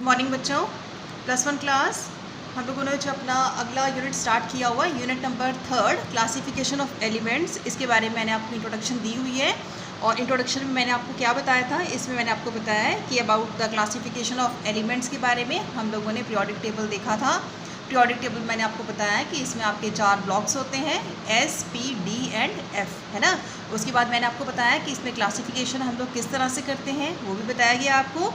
Morning बच्चों, +1 class हम लोगों ने जो अपना अगला यूनिट स्टार्ट किया हुआ है, unit number 3 classification of elements. इसके बारे में मैंने आपको इंट्रोडक्शन दी हुई है और इंट्रोडक्शन में मैंने आपको क्या बताया था, इसमें मैंने आपको बताया है कि about the classification of elements के बारे में हम लोगों ने पीरियोडिक टेबल देखा था। पीरियोडिक टेबल मैंने आपको बताया है कि इसमें आपके 4 ब्लॉक्स होते हैं, S, P, D and F, है ना। उसके बाद मैंने आपको बताया कि इसमें क्लासिफिकेशन हम लोग किस तरह से करते हैं, वो भी बताया गया आपको।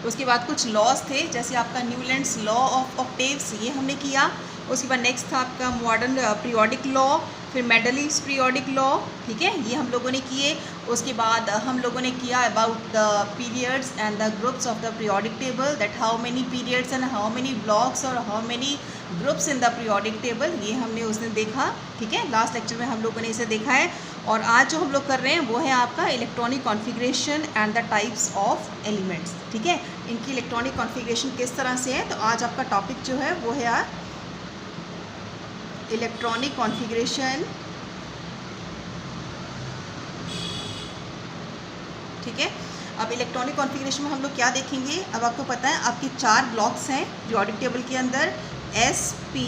उसके बाद कुछ लॉज थे, जैसे आपका न्यूलैंड्स लॉ ऑफ ऑक्टेव्स, ये हमने किया। उसके बाद नेक्स्ट था आपका मॉडर्न पीरियोडिक लॉ, फिर मेंडलीव्स पीरियोडिक लॉ, ठीक है, ये हम लोगों ने किए। उसके बाद हम लोगों ने किया about the periods and the groups of the periodic table, that how many periods and how many blocks और how many groups in the periodic table, ये हमने उस दिन देखा, ठीक है। लास्ट लेक्चर में हम लोगों ने इसे देखा है। और आज जो हम लोग कर रहे हैं वो है आपका electronic configuration and the types of elements, ठीक है। इनकी इलेक्ट्रॉनिक कॉन्फ़िगरेशन किस तरह से है, तो आज आपका टॉपिक जो है वो है इलेक्ट्रॉनिक कॉन्फ़िगरेशन, ठीक है। अब इलेक्ट्रॉनिक कॉन्फ़िगरेशन में हम लोग क्या देखेंगे, अब आपको पता है आपके 4 ब्लॉक्स हैं पीरियोडिक टेबल के अंदर, S, P,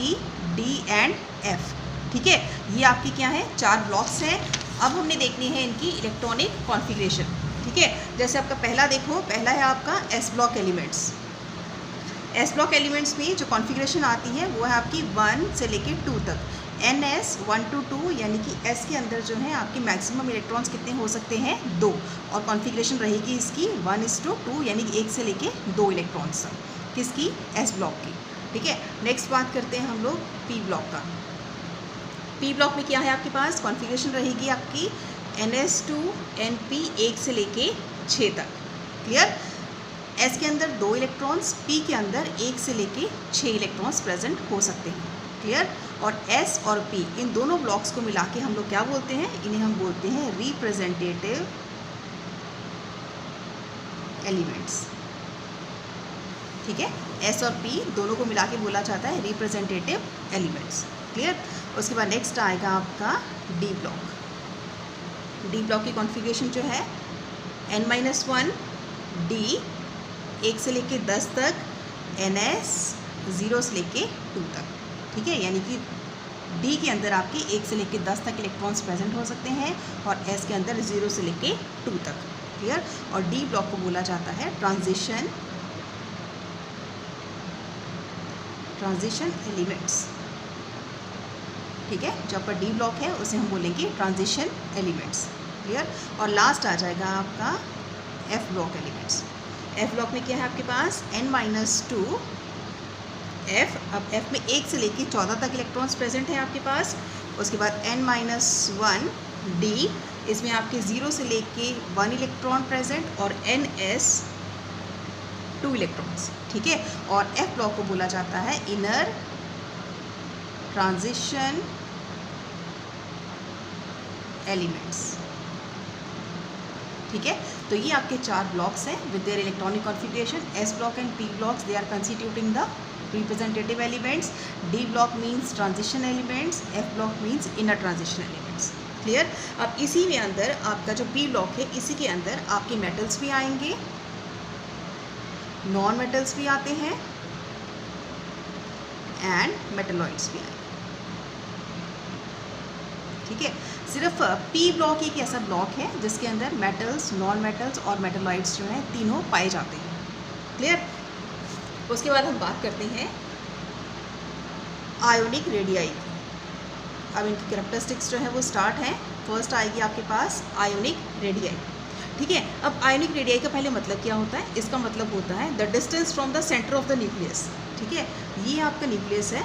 D and F, ठीक है। ये आपके क्या है, 4 ब्लॉक्स हैं। अब हमने देखनी है इनकी इलेक्ट्रॉनिक कॉन्फ़िगरेशन, ठीक है। जैसे आपका पहला देखो, पहला है आपका S block elements. S block elements में जो कॉन्फ़िगरेशन आती है वो है आपकी 1 से लेके 2 तक, NS 1 to 2, यानी कि S के अंदर जो है आपके मैक्सिमम इलेक्ट्रॉन्स कितने हो सकते हैं, 2, और कॉन्फ़िगरेशन रहेगी इसकी 1:2, यानी कि 1 से लेके 2 इलेक्ट्रॉन्स तक, किसकी, S ब्लॉक की, ठीक है। नेक्स्ट बात करते हैं हम लोग P ब्लॉक का। P ब्लॉक में क्या है आपके पास, कॉन्फ़िगरेशन रहेगी आपकी NS2 NP 1 से लेके 6 तक, क्लियर। S के अंदर 2 इलेक्ट्रॉन्स, P के अंदर 1 से लेके 6 इलेक्ट्रॉन्स प्रेजेंट हो सकते हैं, क्लियर। और S और P इन दोनों ब्लॉक्स को मिला के हम लोग क्या बोलते हैं, इन्हें हम बोलते हैं रिप्रेजेंटेटिव एलिमेंट्स, ठीक है। S और P दोनों को मिला के बोला जाता है रिप्रेजेंटेटिव एलिमेंट्स, क्लियर। उसके बाद नेक्स्ट आएगा आपका D ब्लॉक। D ब्लॉक की कॉन्फ़िगरेशन जो है N-1 D 1 से लेके 10 तक, NS 0 से लेके 2 तक, ठीक है। यानी कि D के अंदर आपके 1 से लेके 10 तक इलेक्ट्रॉन्स प्रेजेंट हो सकते हैं और S के अंदर 0 से लेके 2 तक, क्लियर। और D ब्लॉक को बोला जाता है ट्रांजिशन एलिमेंट्स, ठीक है। जो आपका D ब्लॉक है उसे हम बोलेंगे ट्रांजिशन एलिमेंट्स, क्लियर। और लास्ट आ जाएगा आपका F block elements. F block में क्या है आपके पास, N-2 F, अब F में 1 से लेके 14 तक इलेक्ट्रॉन्स प्रेजेंट है आपके पास। उसके बाद N-1 D, इसमें आपके 0 से लेके 1 इलेक्ट्रॉन प्रेजेंट और NS 2 इलेक्ट्रॉन्स, ठीक है। और F ब्लॉक को बोला जाता है इनर ट्रांजिशन एलिमेंट्स, ठीक है। तो ये आपके 4 ब्लॉक्स हैं with their electronic configuration. S block and P blocks, they are constituting the representative elements, D block means transition elements, F block means inner transition elements, clear। अब इसी में अंदर आपका जो P block है, इसी के अंदर आपके मेटल्स भी आएंगे, नॉन मेटल्स भी आते हैं एंड मेटलॉइड्स भी आएंगे, ठीक है। सिर्फ P ब्लॉक एक ऐसा ब्लॉक है जिसके अंदर मेटल्स, नॉन मेटल्स और मेटलॉइड्स जो हैं तीनों पाए जाते हैं, क्लियर। उसके बाद हम बात करते हैं आयोनिक रेडियाई की। अब इनकी कैरेक्टरिस्टिक्स जो है वो स्टार्ट हैं। फर्स्ट आएगी आपके पास आयोनिक रेडियाई, ठीक है। अब आयोनिक रेडियाई का पहले मतलब क्या होता है, इसका मतलब होता है the distance from the centre of the nucleus, ठीक है। ये आपका न्यूक्लियस है,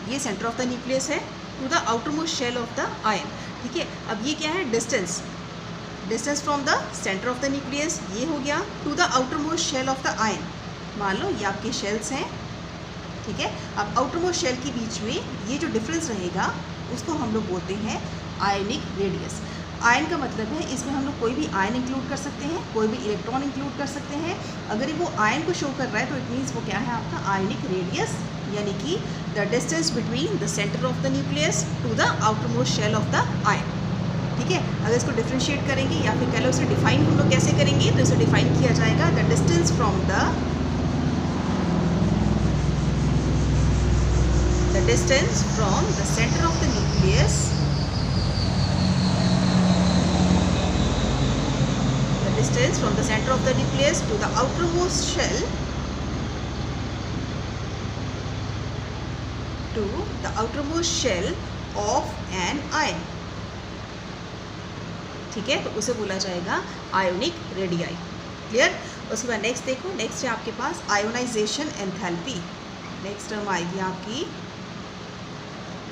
ये सेंटर ऑफ द न्यूक्लियस है, to the outer most shell of the ion, ठीक है। अब ये क्या है, distance from the centre of the nucleus, ये हो गया, to the outer most shell of the ion. मान लो ये आपके शेल्स हैं, ठीक है। अब आउटर मोस्ट शेल के बीच में ये जो डिफरेंस रहेगा उसको हम लोग बोलते हैं आयनिक रेडियस। आयन का मतलब है इसमें हम लोग कोई भी आयन इंक्लूड कर सकते हैं, कोई भी इलेक्ट्रॉन इंक्लूड कर सकते हैं। अगर वो आयन को शो कर रहा है तो इट मीन्स वो क्या है आपका आयनिक रेडियस, यानी कि the distance between the centre of the nucleus to the outer most shell of the ion, ठीक है। अगर इसको डिफ्रेंशिएट करेंगे या फिर कह लो इसे डिफाइन हम लोग कैसे करेंगे, तो इसे डिफाइन किया जाएगा the distance from the distance from the center of the nucleus, the distance from the center of the nucleus to the outermost shell, to the outermost shell of an ion. ठीक है, तो उसे बोला जाएगा ionic radii. Clear. उसके बाद next देखो, next है आपके पास आयोनाइजेशन एंथैल्पी. नेक्स्ट टर्म आएगी आपकी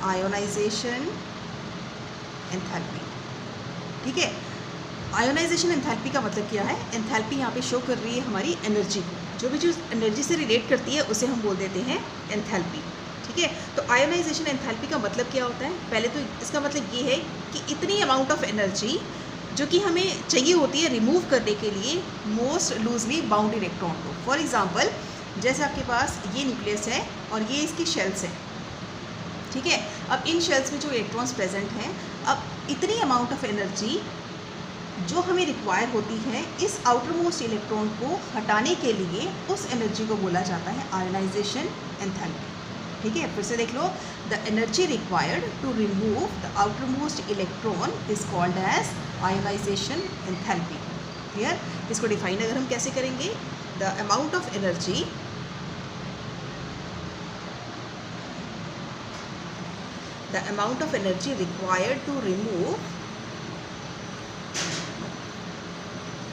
आयोनाइजेशन एंथैल्पी. ठीक है, आयोनाइजेशन एंथैल्पी का मतलब क्या है? एंथैल्पी यहाँ पे शो कर रही है हमारी एनर्जी को. जो भी चीज़ एनर्जी से रिलेट करती है उसे हम बोल देते हैं एंथैल्पी. ठीक है, तो आयोनाइजेशन एंथैल्पी का मतलब क्या होता है? पहले तो इसका मतलब ये है कि इतनी अमाउंट ऑफ एनर्जी जो कि हमें चाहिए होती है रिमूव करने के लिए मोस्ट लूजली बाउंड इलेक्ट्रॉन को. फॉर एग्जांपल, जैसे आपके पास ये न्यूक्लियस है और ये इसकी शेल्स है. ठीक है, अब इन शेल्स में जो इलेक्ट्रॉन्स प्रेजेंट हैं, अब इतनी अमाउंट ऑफ एनर्जी जो हमें रिक्वायर होती है इस आउटर मोस्ट इलेक्ट्रॉन को हटाने के लिए, उस एनर्जी को बोला जाता है आयोनाइजेशन एंथैल्पी. ठीक है, फिर से देख लो. The energy required to remove the outer most electron is called as ionization enthalpy. Clear. इसको डिफाइन अगर हम कैसे करेंगे, the amount of energy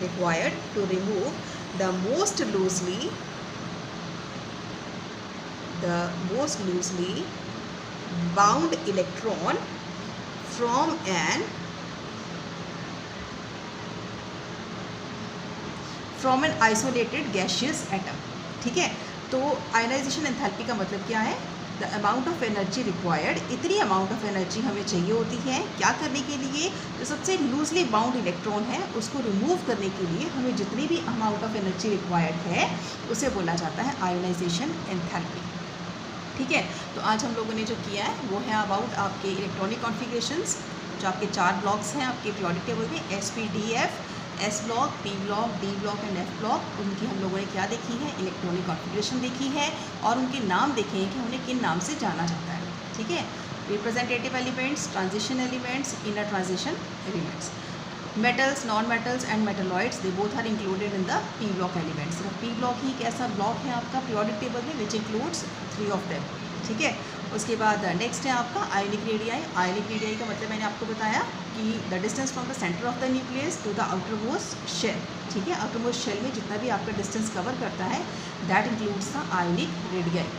required to remove the most loosely bound electron from an isolated gaseous atom. ठीक है, तो ionization enthalpy का मतलब क्या है? The amount of energy required, इतनी अमाउंट ऑफ एनर्जी हमें चाहिए होती है क्या करने के लिए? जो सबसे लूजली बाउंड इलेक्ट्रॉन है उसको रिमूव करने के लिए हमें जितनी भी अमाउंट ऑफ एनर्जी रिक्वायर्ड है उसे बोला जाता है आयोनाइजेशन एंथैल्पी. ठीक है, तो आज हम लोगों ने जो किया है वो है अबाउट आपके इलेक्ट्रॉनिक कॉन्फ़िगरेशंस. जो आपके 4 ब्लॉक्स हैं आपके पीरियोडिक टेबल में, SPDF, S block, P block, D block and F block, उनकी हम लोगों ने क्या देखी है? इलेक्ट्रॉनिक कॉन्फ़िगरेशन देखी है और उनके नाम देखे हैं कि उन्हें किन नाम से जाना जाता है. ठीक है, representative elements, transition elements, inner transition elements. Metals, non metals and metalloids, they both are included in the P block elements. P block ही एक ऐसा ब्लॉक है आपका पीरियोडिक टेबल में विच इंक्लूड्स 3 ऑफ देम. ठीक है, उसके बाद नेक्स्ट है आपका आयोनिक रेडियाई. आयोनिक रेडियाई का मतलब मैंने आपको बताया कि the distance from the centre of the nucleus to the outer most shell. ठीक है, आउटर मोस्ट शेल में जितना भी आपका डिस्टेंस कवर करता है that includes the ionic radii.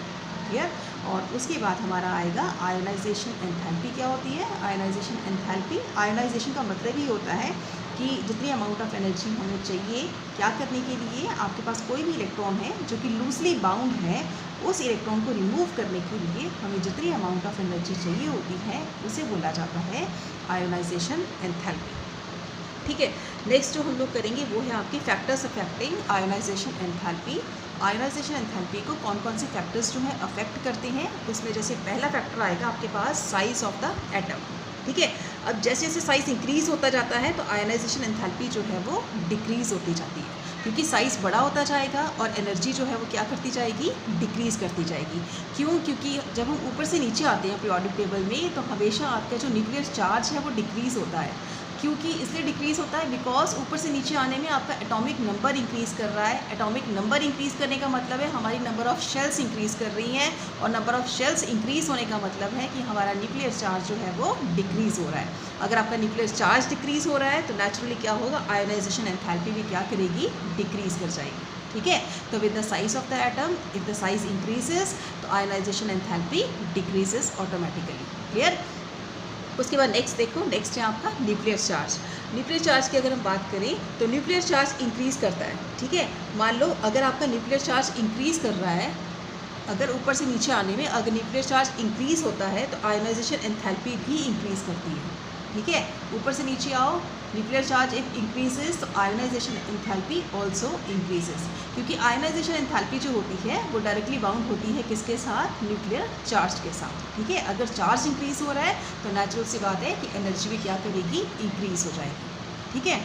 Clear. और उसके बाद हमारा आएगा आयोनाइजेशन एंथैल्पी. क्या होती है आयोनाइजेशन एंथैल्पी? आयोनाइजेशन का मतलब ही होता है कि जितनी अमाउंट ऑफ एनर्जी हमें चाहिए क्या करने के लिए, आपके पास कोई भी इलेक्ट्रॉन है जो कि लूजली बाउंड है, उस इलेक्ट्रॉन को रिमूव करने के लिए हमें जितनी अमाउंट ऑफ एनर्जी चाहिए होती है उसे बोला जाता है आयोनाइजेशन एंथैल्पी. ठीक है, नेक्स्ट जो हम लोग करेंगे वो है आपके factors affecting ionisation enthalpy. Ionisation enthalpy को कौन कौन से फैक्टर्स जो हैं अफेक्ट करते हैं, उसमें जैसे पहला फैक्टर आएगा आपके पास साइज़ ऑफ द एटम. ठीक है, अब जैसे जैसे साइज़ इंक्रीज़ होता जाता है तो आयोनाइजेशन एंथैल्पी जो है वो डिक्रीज़ होती जाती है, क्योंकि साइज़ बड़ा होता जाएगा और एनर्जी जो है वो क्या करती जाएगी? डिक्रीज़ करती जाएगी. क्यों? क्योंकि जब हम ऊपर से नीचे आते हैं पीरियोडिक टेबल में तो हमेशा आपका जो न्यूक्लियर चार्ज है वो डिक्रीज़ होता है. क्योंकि इसलिए डिक्रीज़ होता है बिकॉज ऊपर से नीचे आने में आपका एटॉमिक नंबर इंक्रीज़ कर रहा है. एटॉमिक नंबर इंक्रीज़ करने का मतलब है हमारी नंबर ऑफ़ शेल्स इंक्रीज़ कर रही हैं, और नंबर ऑफ़ शेल्स इंक्रीज़ होने का मतलब है कि हमारा न्यूक्लियर चार्ज जो है वो डिक्रीज़ हो रहा है. अगर आपका न्यूक्लियर चार्ज डिक्रीज़ हो रहा है तो नेचुरली क्या होगा? आयोनाइजेशन एंथैल्पी भी क्या करेगी? डिक्रीज़ कर जाएगी. ठीक है, तो with the size of the atom, if the size increases तो ionization enthalpy decreases automatically. Clear. उसके बाद नेक्स्ट देखो, नेक्स्ट है आपका न्यूक्लियर चार्ज. न्यूक्लियर चार्ज की अगर हम बात करें तो न्यूक्लियर चार्ज इंक्रीज़ करता है. ठीक है, मान लो अगर आपका न्यूक्लियर चार्ज इंक्रीज़ कर रहा है, अगर ऊपर से नीचे आने में अगर न्यूक्लियर चार्ज इंक्रीज़ होता है तो आयोनाइजेशन एंथैल्पी भी इंक्रीज़ करती है. ठीक है, ऊपर से नीचे आओ, न्यूक्लियर चार्ज इफ इंक्रीजेस तो आयोनाइजेशन एंथैल्पी ऑल्सो इंक्रीजेस, क्योंकि आयोनाइजेशन एंथैल्पी जो होती है वो डायरेक्टली बाउंड होती है किसके साथ? न्यूक्लियर चार्ज के साथ. ठीक है, अगर चार्ज इंक्रीज़ हो रहा है तो नेचुरल सी बात है कि एनर्जी भी क्या करेगी? इंक्रीज़ हो जाएगी. ठीक है,